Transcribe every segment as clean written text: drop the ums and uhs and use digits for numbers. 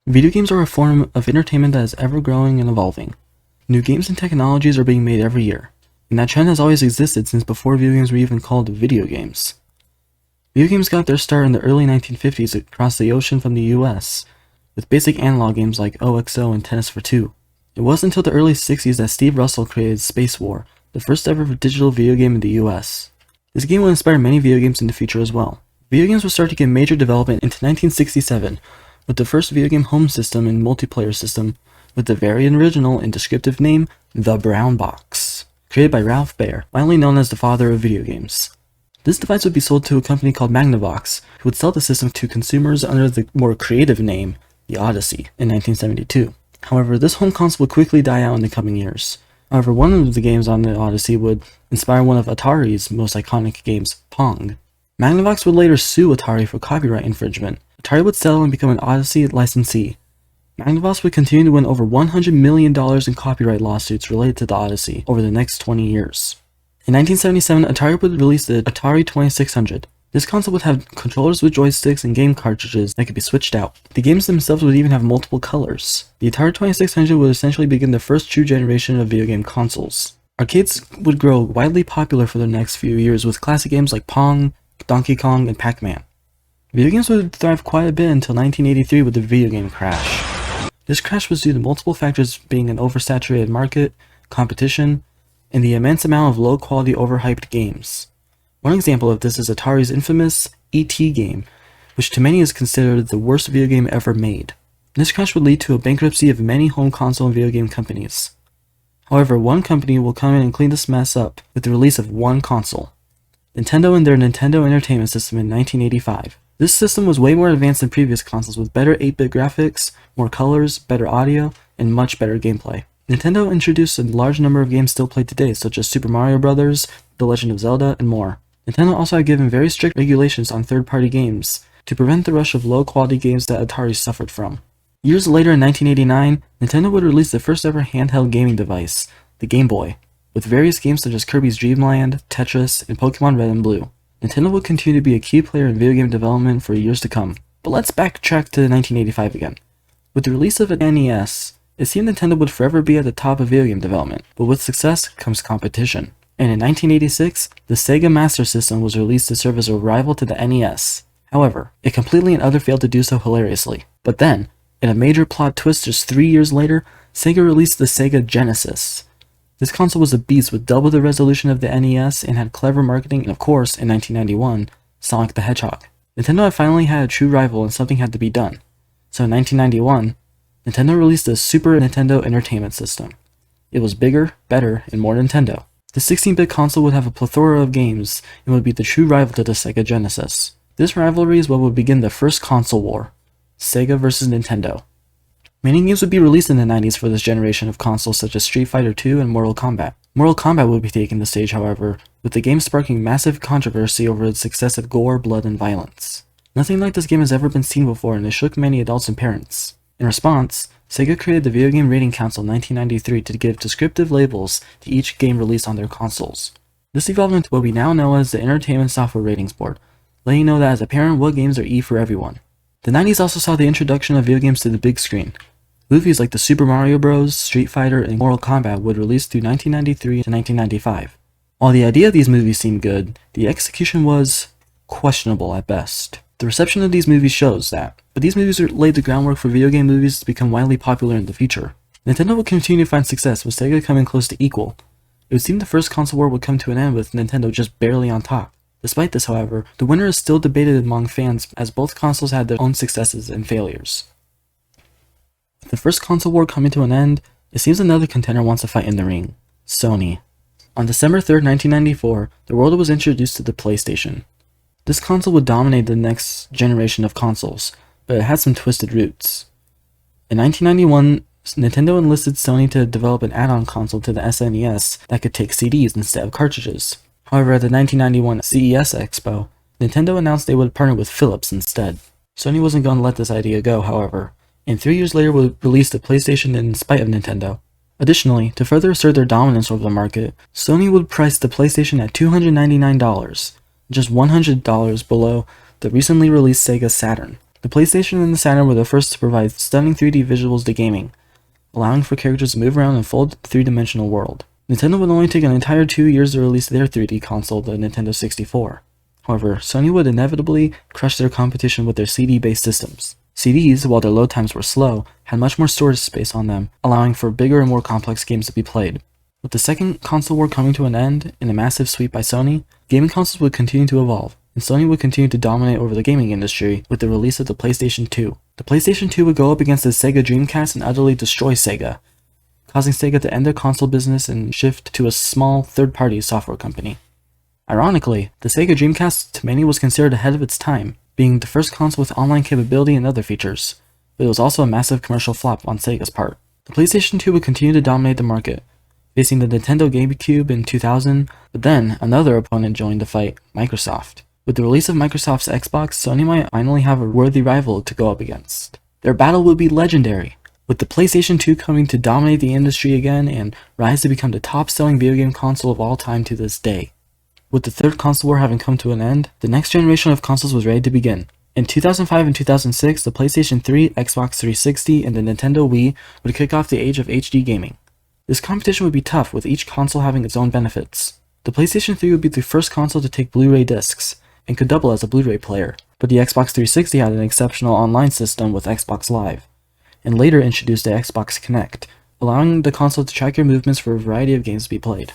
Video games are a form of entertainment that is ever growing and evolving. New games and technologies are being made every year, and that trend has always existed since before video games were even called video games. Video games got their start in the early 1950s across the ocean from the US, with basic analog games like OXO and Tennis for Two. It wasn't until the early 60s that Steve Russell created Space War, the first ever digital video game in the US. This game would inspire many video games in the future as well. Video games would start to get major development into 1967, with the first video game home system and multiplayer system, with the very original and descriptive name, The Brown Box, created by Ralph Baer, widely known as the father of video games. This device would be sold to a company called Magnavox, who would sell the system to consumers under the more creative name, the Odyssey, in 1972. However, this home console would quickly die out in the coming years. However, one of the games on the Odyssey would inspire one of Atari's most iconic games, Pong. Magnavox would later sue Atari for copyright infringement. Atari would settle and become an Odyssey licensee. Magnavox would continue to win over $100 million in copyright lawsuits related to the Odyssey over the next 20 years. In 1977, Atari would release the Atari 2600. This console would have controllers with joysticks and game cartridges that could be switched out. The games themselves would even have multiple colors. The Atari 2600 would essentially begin the first true generation of video game consoles. Arcades would grow widely popular for the next few years with classic games like Pong, Donkey Kong, and Pac-Man. Video games would thrive quite a bit until 1983 with the video game crash. This crash was due to multiple factors being an oversaturated market, competition, and the immense amount of low-quality overhyped games. One example of this is Atari's infamous E.T. game, which to many is considered the worst video game ever made. This crash would lead to a bankruptcy of many home console and video game companies. However, one company will come in and clean this mess up with the release of one console, Nintendo and their Nintendo Entertainment System in 1985. This system was way more advanced than previous consoles with better 8-bit graphics, more colors, better audio, and much better gameplay. Nintendo introduced a large number of games still played today, such as Super Mario Bros., The Legend of Zelda, and more. Nintendo also had given very strict regulations on third-party games to prevent the rush of low-quality games that Atari suffered from. Years later in 1989, Nintendo would release the first ever handheld gaming device, the Game Boy, with various games such as Kirby's Dream Land, Tetris, and Pokemon Red and Blue. Nintendo would continue to be a key player in video game development for years to come. But let's backtrack to 1985 again. With the release of an NES, it seemed Nintendo would forever be at the top of video game development, but with success comes competition. And in 1986, the Sega Master System was released to serve as a rival to the NES. However, it completely and utterly failed to do so hilariously. But then, in a major plot twist just 3 years later, Sega released the Sega Genesis. This console was a beast with double the resolution of the NES and had clever marketing and of course, in 1991, Sonic the Hedgehog. Nintendo had finally had a true rival and something had to be done. So in 1991, Nintendo released the Super Nintendo Entertainment System. It was bigger, better, and more Nintendo. The 16-bit console would have a plethora of games and would be the true rival to the Sega Genesis. This rivalry is what would begin the first console war, Sega versus Nintendo. Many games would be released in the 90s for this generation of consoles such as Street Fighter II and Mortal Kombat. Mortal Kombat would be taking the stage, however, with the game sparking massive controversy over its excessive gore, blood, and violence. Nothing like this game has ever been seen before and it shook many adults and parents. In response, Sega created the Video Game Rating Council in 1993 to give descriptive labels to each game released on their consoles. This evolved into what we now know as the Entertainment Software Ratings Board, letting you know that as a parent what games are E for everyone. The 90s also saw the introduction of video games to the big screen. Movies like the Super Mario Bros., Street Fighter, and Mortal Kombat would release through 1993 to 1995. While the idea of these movies seemed good, the execution was questionable at best. The reception of these movies shows that, but these movies laid the groundwork for video game movies to become widely popular in the future. Nintendo would continue to find success, with Sega coming close to equal. It would seem the first console war would come to an end with Nintendo just barely on top. Despite this, however, the winner is still debated among fans as both consoles had their own successes and failures. With the first console war coming to an end, it seems another contender wants to fight in the ring, Sony. On December 3rd, 1994, the world was introduced to the PlayStation. This console would dominate the next generation of consoles, but it had some twisted roots. In 1991, Nintendo enlisted Sony to develop an add-on console to the SNES that could take CDs instead of cartridges. However, at the 1991 CES Expo, Nintendo announced they would partner with Philips instead. Sony wasn't going to let this idea go, however, and 3 years later would release the PlayStation in spite of Nintendo. Additionally, to further assert their dominance over the market, Sony would price the PlayStation at $299, just $100 below the recently released Sega Saturn. The PlayStation and the Saturn were the first to provide stunning 3D visuals to gaming, allowing for characters to move around in a full 3-dimensional world. Nintendo would only take an entire 2 years to release their 3D console, the Nintendo 64. However, Sony would inevitably crush their competition with their CD-based systems. CDs, while their load times were slow, had much more storage space on them, allowing for bigger and more complex games to be played. With the second console war coming to an end in a massive sweep by Sony, gaming consoles would continue to evolve, and Sony would continue to dominate over the gaming industry with the release of the PlayStation 2. The PlayStation 2 would go up against the Sega Dreamcast and utterly destroy Sega, causing Sega to end their console business and shift to a small, third-party software company. Ironically, the Sega Dreamcast to many was considered ahead of its time, being the first console with online capability and other features, but it was also a massive commercial flop on Sega's part. The PlayStation 2 would continue to dominate the market, facing the Nintendo GameCube in 2000, but then another opponent joined the fight, Microsoft. With the release of Microsoft's Xbox, Sony might finally have a worthy rival to go up against. Their battle would be legendary, with the PlayStation 2 coming to dominate the industry again and rise to become the top-selling video game console of all time to this day. With the third console war having come to an end, the next generation of consoles was ready to begin. In 2005 and 2006, the PlayStation 3, Xbox 360, and the Nintendo Wii would kick off the age of HD gaming. This competition would be tough, with each console having its own benefits. The PlayStation 3 would be the first console to take Blu-ray discs, and could double as a Blu-ray player, but the Xbox 360 had an exceptional online system with Xbox Live, and later introduced the Xbox Kinect, allowing the console to track your movements for a variety of games to be played.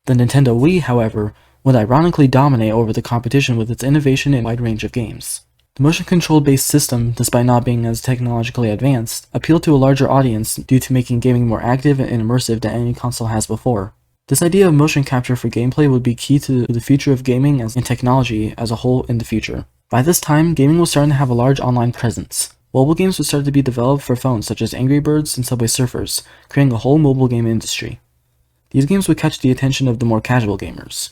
The Nintendo Wii, however, would ironically dominate over the competition with its innovation and wide range of games. The motion control based system, despite not being as technologically advanced, appealed to a larger audience due to making gaming more active and immersive than any console has before. This idea of motion capture for gameplay would be key to the future of gaming and technology as a whole in the future. By this time, gaming was starting to have a large online presence. Mobile games would start to be developed for phones such as Angry Birds and Subway Surfers, creating a whole mobile game industry. These games would catch the attention of the more casual gamers.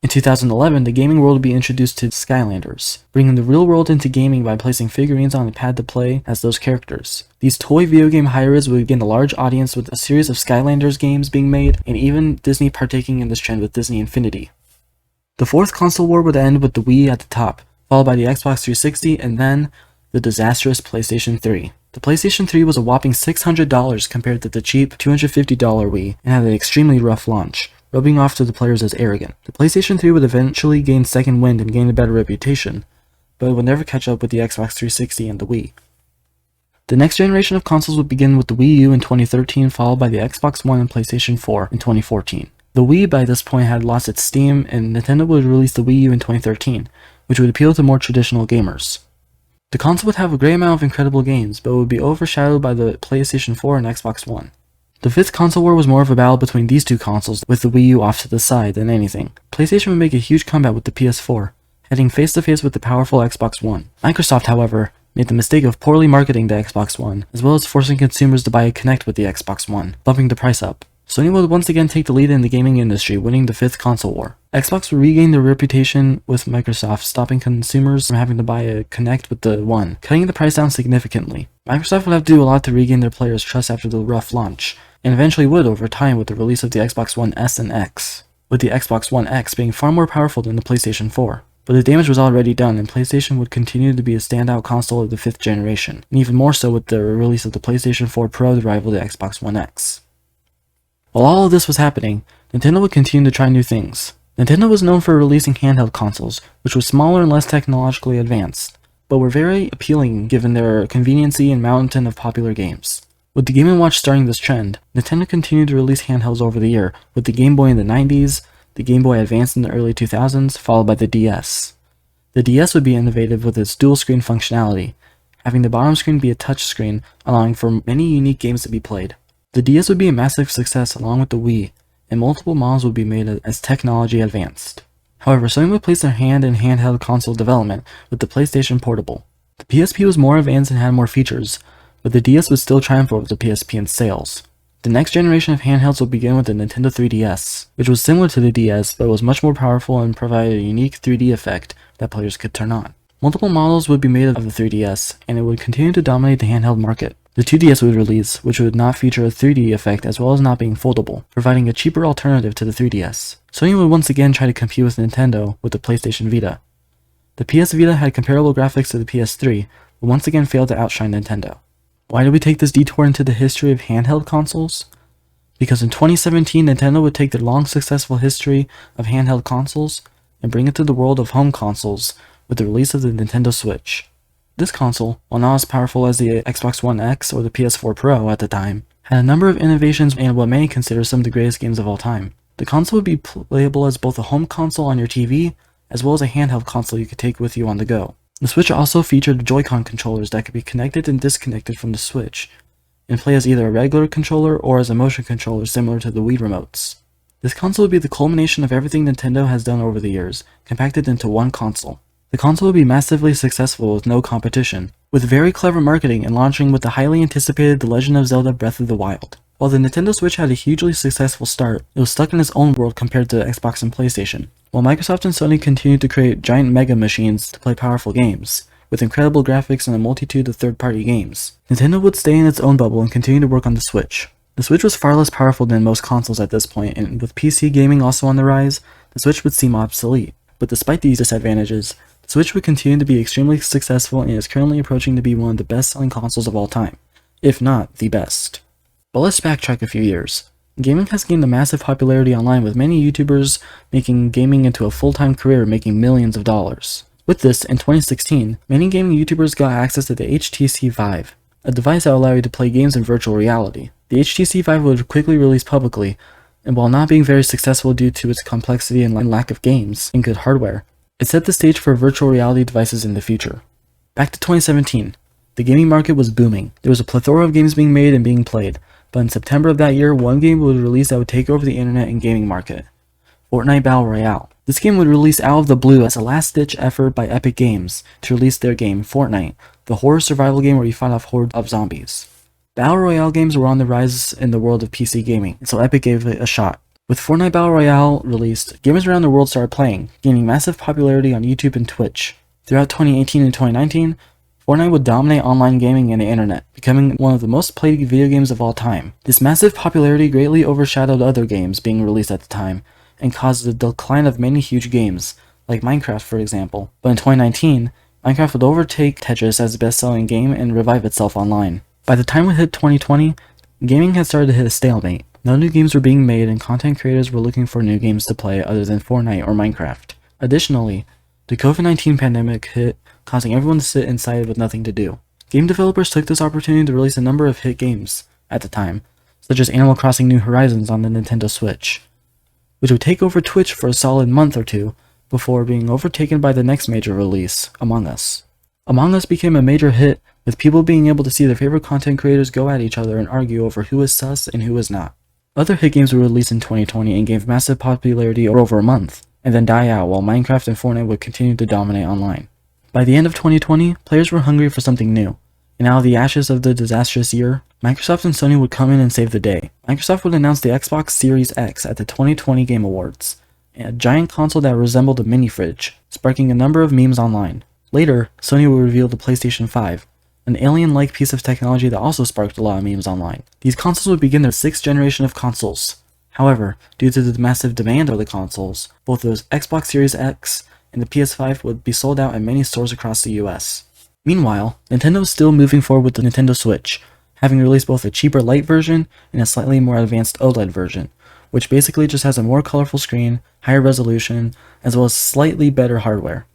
In 2011, the gaming world would be introduced to Skylanders, bringing the real world into gaming by placing figurines on a pad to play as those characters. These toy video game hybrids would gain a large audience with a series of Skylanders games being made, and even Disney partaking in this trend with Disney Infinity. The fourth console war would end with the Wii at the top, followed by the Xbox 360, and then the disastrous PlayStation 3. The PlayStation 3 was a whopping $600 compared to the cheap $250 Wii, and had an extremely rough launch, rubbing off to the players as arrogant. The PlayStation 3 would eventually gain second wind and gain a better reputation, but it would never catch up with the Xbox 360 and the Wii. The next generation of consoles would begin with the Wii U in 2013, followed by the Xbox One and PlayStation 4 in 2014. The Wii by this point had lost its steam, and Nintendo would release the Wii U in 2013, which would appeal to more traditional gamers. The console would have a great amount of incredible games, but would be overshadowed by the PlayStation 4 and Xbox One. The fifth console war was more of a battle between these two consoles, with the Wii U off to the side than anything. PlayStation would make a huge comeback with the PS4, heading face to face with the powerful Xbox One. Microsoft, however, made the mistake of poorly marketing the Xbox One, as well as forcing consumers to buy a Kinect with the Xbox One, bumping the price up. Sony would once again take the lead in the gaming industry, winning the fifth console war. Xbox would regain their reputation with Microsoft, stopping consumers from having to buy a Kinect with the One, cutting the price down significantly. Microsoft would have to do a lot to regain their players' trust after the rough launch, and eventually would over time with the release of the Xbox One S and X, with the Xbox One X being far more powerful than the PlayStation 4. But the damage was already done, and PlayStation would continue to be a standout console of the fifth generation, and even more so with the release of the PlayStation 4 Pro to rival the Xbox One X. While all of this was happening, Nintendo would continue to try new things. Nintendo was known for releasing handheld consoles, which were smaller and less technologically advanced, but were very appealing given their conveniency and mountain of popular games. With the Game & Watch starting this trend, Nintendo continued to release handhelds over the year, with the Game Boy in the 90s, the Game Boy Advance in the early 2000s, followed by the DS. The DS would be innovative with its dual-screen functionality, having the bottom screen be a touchscreen, allowing for many unique games to be played. The DS would be a massive success along with the Wii, and multiple models would be made as technology advanced. However, Sony would place their hand in handheld console development with the PlayStation Portable. The PSP was more advanced and had more features, but the DS would still triumph over the PSP in sales. The next generation of handhelds would begin with the Nintendo 3DS, which was similar to the DS but was much more powerful and provided a unique 3D effect that players could turn on. Multiple models would be made of the 3DS, and it would continue to dominate the handheld market. The 2DS would release, which would not feature a 3D effect as well as not being foldable, providing a cheaper alternative to the 3DS. Sony would once again try to compete with Nintendo with the PlayStation Vita. The PS Vita had comparable graphics to the PS3, but once again failed to outshine Nintendo. Why did we take this detour into the history of handheld consoles? Because in 2017, Nintendo would take their long successful history of handheld consoles and bring it to the world of home consoles with the release of the Nintendo Switch. This console, while not as powerful as the Xbox One X or the PS4 Pro at the time, had a number of innovations and what many consider some of the greatest games of all time. The console would be playable as both a home console on your TV, as well as a handheld console you could take with you on the go. The Switch also featured Joy-Con controllers that could be connected and disconnected from the Switch, and play as either a regular controller or as a motion controller similar to the Wii remotes. This console would be the culmination of everything Nintendo has done over the years, compacted into one console. The console would be massively successful with no competition, with very clever marketing and launching with the highly anticipated The Legend of Zelda Breath of the Wild. While the Nintendo Switch had a hugely successful start, it was stuck in its own world compared to Xbox and PlayStation. While Microsoft and Sony continued to create giant mega machines to play powerful games, with incredible graphics and a multitude of third-party games, Nintendo would stay in its own bubble and continue to work on the Switch. The Switch was far less powerful than most consoles at this point, and with PC gaming also on the rise, the Switch would seem obsolete. But despite these disadvantages, the Switch would continue to be extremely successful and is currently approaching to be one of the best-selling consoles of all time, if not the best. But let's backtrack a few years. Gaming has gained a massive popularity online, with many YouTubers making gaming into a full-time career, making millions of dollars. With this, in 2016, many gaming YouTubers got access to the HTC Vive, a device that would allow you to play games in virtual reality. The HTC Vive would quickly release publicly, and while not being very successful due to its complexity and lack of games and good hardware, it set the stage for virtual reality devices in the future. Back to 2017, the gaming market was booming. There was a plethora of games being made and being played, but in September of that year, one game would release that would take over the internet and gaming market: Fortnite Battle Royale. This game would release out of the blue as a last-ditch effort by Epic Games to release their game, Fortnite, the horror survival game where you fight off hordes of zombies. Battle Royale games were on the rise in the world of PC gaming, so Epic gave it a shot. With Fortnite Battle Royale released, gamers around the world started playing, gaining massive popularity on YouTube and Twitch. Throughout 2018 and 2019, Fortnite would dominate online gaming and the internet, becoming one of the most played video games of all time. This massive popularity greatly overshadowed other games being released at the time, and caused the decline of many huge games, like Minecraft for example. But in 2019, Minecraft would overtake Tetris as the best-selling game and revive itself online. By the time we hit 2020, gaming had started to hit a stalemate. No new games were being made, and content creators were looking for new games to play other than Fortnite or Minecraft. Additionally, the COVID-19 pandemic hit, causing everyone to sit inside with nothing to do. Game developers took this opportunity to release a number of hit games at the time, such as Animal Crossing New Horizons on the Nintendo Switch, which would take over Twitch for a solid month or two before being overtaken by the next major release, Among Us. Among Us became a major hit, with people being able to see their favorite content creators go at each other and argue over who is sus and who is not. Other hit games were released in 2020 and gained massive popularity over a month, and then die out while Minecraft and Fortnite would continue to dominate online. By the end of 2020, players were hungry for something new, and out of the ashes of the disastrous year, Microsoft and Sony would come in and save the day. Microsoft would announce the Xbox Series X at the 2020 Game Awards, a giant console that resembled a mini fridge, sparking a number of memes online. Later, Sony would reveal the PlayStation 5, an alien-like piece of technology that also sparked a lot of memes online. These consoles would begin their 6th generation of consoles. However, due to the massive demand for the consoles, both the Xbox Series X and the PS5 would be sold out in many stores across the US. Meanwhile, Nintendo was still moving forward with the Nintendo Switch, having released both a cheaper light version and a slightly more advanced OLED version, which basically just has a more colorful screen, higher resolution, as well as slightly better hardware.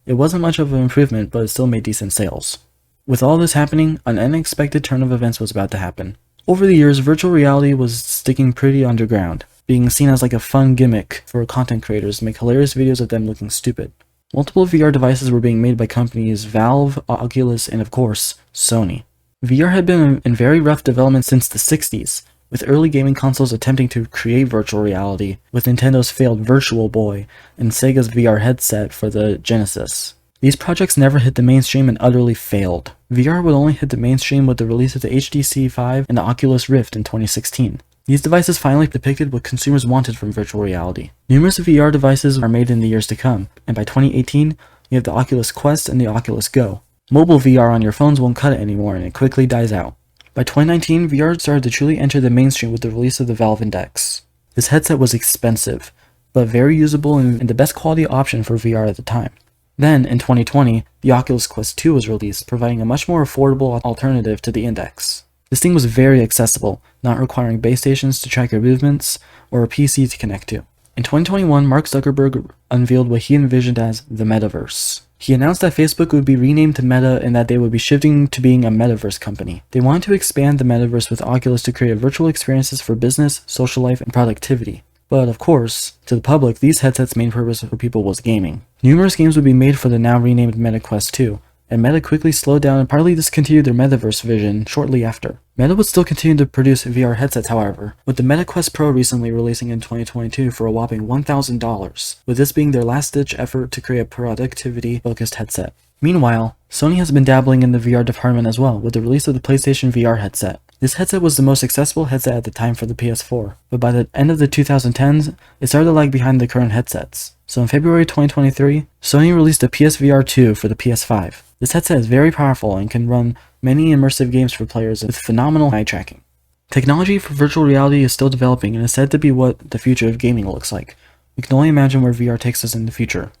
It wasn't much of an improvement, but it still made decent sales. With all this happening, an unexpected turn of events was about to happen. Over the years, virtual reality was sticking pretty underground, being seen as like a fun gimmick for content creators to make hilarious videos of them looking stupid. Multiple VR devices were being made by companies Valve, Oculus, and of course, Sony. VR had been in very rough development since the 60s, with early gaming consoles attempting to create virtual reality, with Nintendo's failed Virtual Boy and Sega's VR headset for the Genesis. These projects never hit the mainstream and utterly failed. VR would only hit the mainstream with the release of the HTC Vive and the Oculus Rift in 2016. These devices finally depicted what consumers wanted from virtual reality. Numerous VR devices are made in the years to come, and by 2018, you have the Oculus Quest and the Oculus Go. Mobile VR on your phones won't cut it anymore, and it quickly dies out. By 2019, VR started to truly enter the mainstream with the release of the Valve Index. This headset was expensive, but very usable and the best quality option for VR at the time. Then, in 2020, the Oculus Quest 2 was released, providing a much more affordable alternative to the Index. This thing was very accessible, not requiring base stations to track your movements or a PC to connect to. In 2021, Mark Zuckerberg unveiled what he envisioned as the metaverse. He announced that Facebook would be renamed to Meta and that they would be shifting to being a metaverse company. They wanted to expand the metaverse with Oculus to create virtual experiences for business, social life, and productivity. But of course, to the public, these headsets' main purpose for people was gaming. Numerous games would be made for the now renamed Meta Quest 2, and Meta quickly slowed down and partly discontinued their metaverse vision shortly after. Meta would still continue to produce VR headsets, however, with the Meta Quest Pro recently releasing in 2022 for a whopping $1,000, with this being their last-ditch effort to create a productivity-focused headset. Meanwhile, Sony has been dabbling in the VR department as well, with the release of the PlayStation VR headset. This headset was the most accessible headset at the time for the PS4, but by the end of the 2010s, it started to lag behind the current headsets. So in February 2023, Sony released a PSVR 2 for the PS5. This headset is very powerful and can run many immersive games for players with phenomenal eye tracking. Technology for virtual reality is still developing and is said to be what the future of gaming looks like. We can only imagine where VR takes us in the future.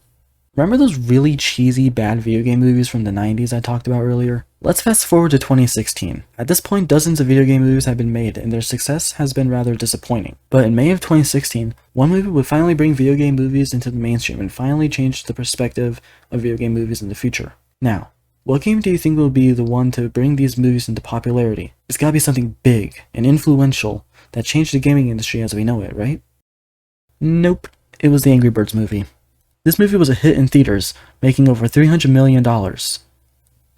Remember those really cheesy bad video game movies from the 90s I talked about earlier? Let's fast forward to 2016. At this point, dozens of video game movies have been made, and their success has been rather disappointing. But in May of 2016, one movie would finally bring video game movies into the mainstream and finally change the perspective of video game movies in the future. Now, what game do you think will be the one to bring these movies into popularity? It's gotta be something big and influential that changed the gaming industry as we know it, right? Nope, it was the Angry Birds movie. This movie was a hit in theaters, making over $300 million.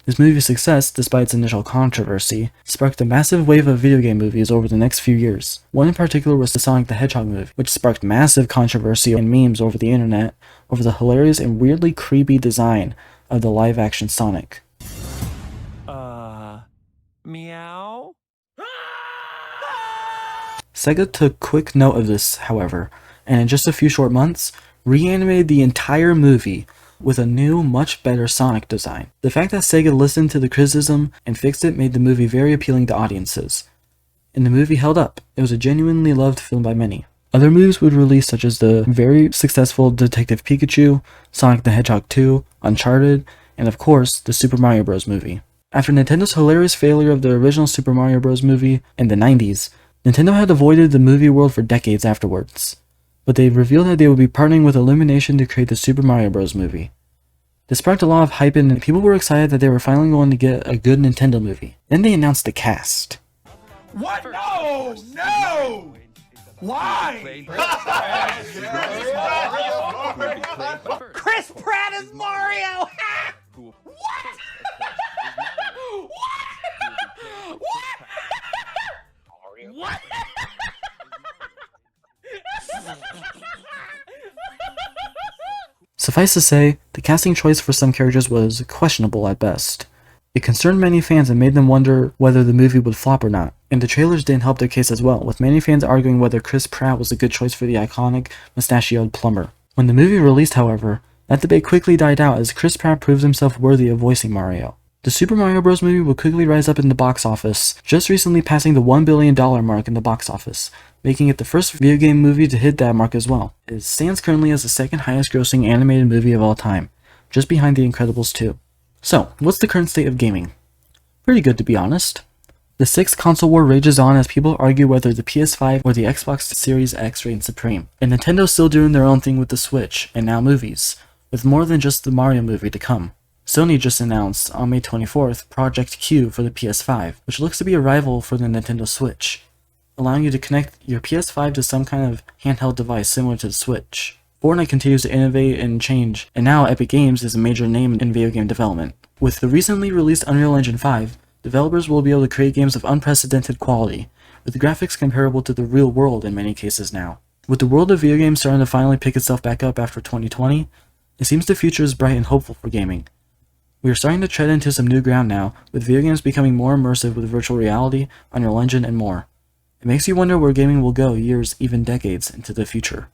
This movie's success, despite its initial controversy, sparked a massive wave of video game movies over the next few years. One in particular was the Sonic the Hedgehog movie, which sparked massive controversy and memes over the internet over the hilarious and weirdly creepy design of the live-action Sonic. Meow? Sega took quick note of this, however, and in just a few short months, reanimated the entire movie with a new, much better Sonic design. The fact that Sega listened to the criticism and fixed it made the movie very appealing to audiences. And the movie held up. It was a genuinely loved film by many. Other movies would release, such as the very successful Detective Pikachu, Sonic the Hedgehog 2, Uncharted, and of course, the Super Mario Bros. Movie. After Nintendo's hilarious failure of the original Super Mario Bros. Movie in the 90s, Nintendo had avoided the movie world for decades afterwards. But they revealed that they would be partnering with Illumination to create the Super Mario Bros. Movie. This sparked a lot of hype and people were excited that they were finally going to get a good Nintendo movie. Then they announced the cast. What? No! No! Why? Chris Pratt is Mario! What? What? What? Suffice to say, the casting choice for some characters was questionable at best. It concerned many fans and made them wonder whether the movie would flop or not, and the trailers didn't help their case as well, with many fans arguing whether Chris Pratt was a good choice for the iconic mustachioed plumber. When the movie released, however, that debate quickly died out as Chris Pratt proved himself worthy of voicing Mario. The Super Mario Bros. Movie would quickly rise up in the box office, just recently passing the $1 billion mark in the box office, making it the first video game movie to hit that mark as well. It stands currently as the second highest grossing animated movie of all time, just behind The Incredibles 2. So, what's the current state of gaming? Pretty good, to be honest. The sixth console war rages on as people argue whether the PS5 or the Xbox Series X reigns supreme, and Nintendo's still doing their own thing with the Switch, and now movies, with more than just the Mario movie to come. Sony just announced, on May 24th, Project Q for the PS5, which looks to be a rival for the Nintendo Switch, allowing you to connect your PS5 to some kind of handheld device similar to the Switch. Fortnite continues to innovate and change, and now Epic Games is a major name in video game development. With the recently released Unreal Engine 5, developers will be able to create games of unprecedented quality, with graphics comparable to the real world in many cases now. With the world of video games starting to finally pick itself back up after 2020, it seems the future is bright and hopeful for gaming. We are starting to tread into some new ground now, with video games becoming more immersive with virtual reality, Unreal Engine, and more. It makes you wonder where gaming will go years, even decades, into the future.